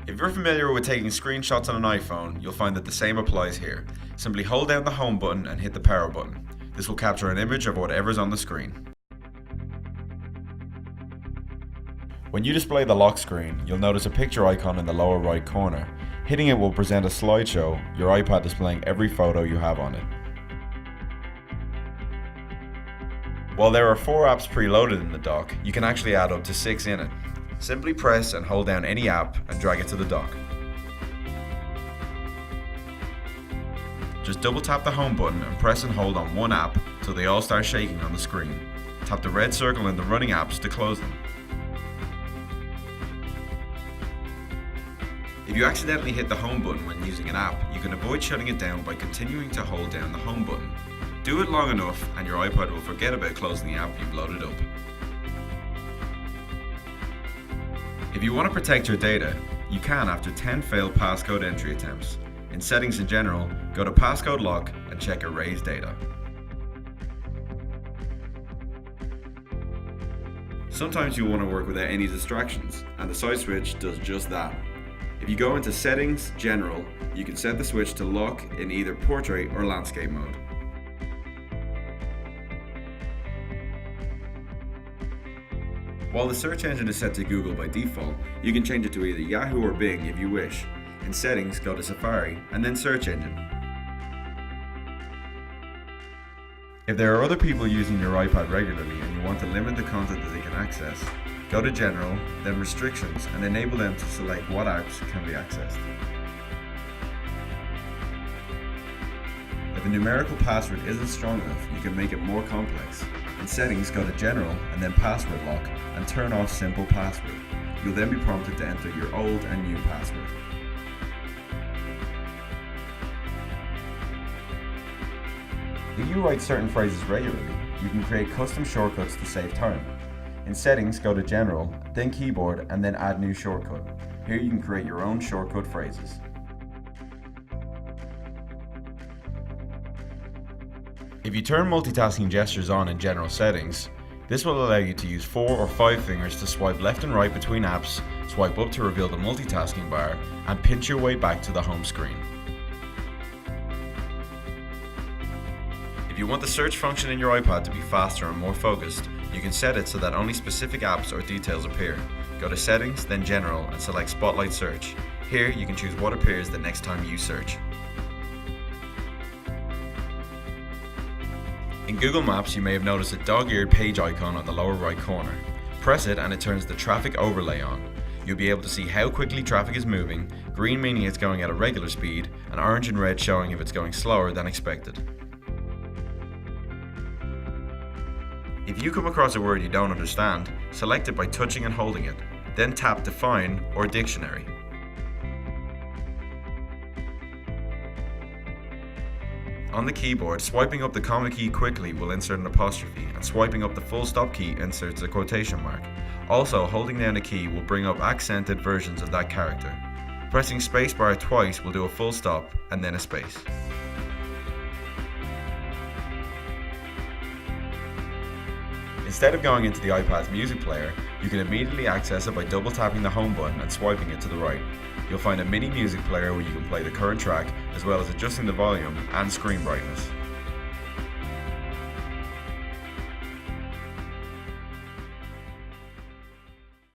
If you're familiar with taking screenshots on an iPhone, you'll find that the same applies here. Simply hold down the home button and hit the power button. This will capture an image of whatever's on the screen. When you display the lock screen, you'll notice a picture icon in the lower right corner. Hitting it will present a slideshow, your iPad displaying every photo you have on it. While there are 4 apps preloaded in the dock, you can actually add up to 6 in it. Simply press and hold down any app and drag it to the dock. Just double tap the home button and press and hold on one app till they all start shaking on the screen. Tap the red circle in the running apps to close them. If you accidentally hit the home button when using an app, you can avoid shutting it down by continuing to hold down the home button. Do it long enough and your iPad will forget about closing the app you've loaded up. If you want to protect your data, you can after 10 failed passcode entry attempts. In settings in general, go to passcode lock and check erase data. Sometimes you want to work without any distractions, and the side switch does just that. If you go into Settings, General, you can set the switch to lock in either portrait or landscape mode. While the search engine is set to Google by default, you can change it to either Yahoo or Bing if you wish. In Settings, go to Safari and then Search Engine. If there are other people using your iPad regularly and you want to limit the content that they can access, go to General, then Restrictions, and enable them to select what apps can be accessed. If a numerical password isn't strong enough, you can make it more complex. In Settings, go to General and then Password Lock and turn off Simple Password. You'll then be prompted to enter your old and new password. If you write certain phrases regularly, you can create custom shortcuts to save time. In Settings, go to General, then Keyboard, and then Add New Shortcut. Here you can create your own shortcut phrases. If you turn multitasking gestures on in General Settings, this will allow you to use 4 or 5 fingers to swipe left and right between apps, swipe up to reveal the multitasking bar, and pinch your way back to the home screen. If you want the search function in your iPad to be faster and more focused, you can set it so that only specific apps or details appear. Go to Settings, then General, and select Spotlight Search. Here you can choose what appears the next time you search. In Google Maps, you may have noticed a dog-eared page icon on the lower right corner. Press it and it turns the traffic overlay on. You'll be able to see how quickly traffic is moving, green meaning it's going at a regular speed, and orange and red showing if it's going slower than expected. If you come across a word you don't understand, select it by touching and holding it, then tap Define or Dictionary. On the keyboard, swiping up the comma key quickly will insert an apostrophe, and swiping up the full stop key inserts a quotation mark. Also, holding down a key will bring up accented versions of that character. Pressing spacebar twice will do a full stop and then a space. Instead of going into the iPad's music player, you can immediately access it by double tapping the home button and swiping it to the right. You'll find a mini music player where you can play the current track, as well as adjusting the volume and screen brightness.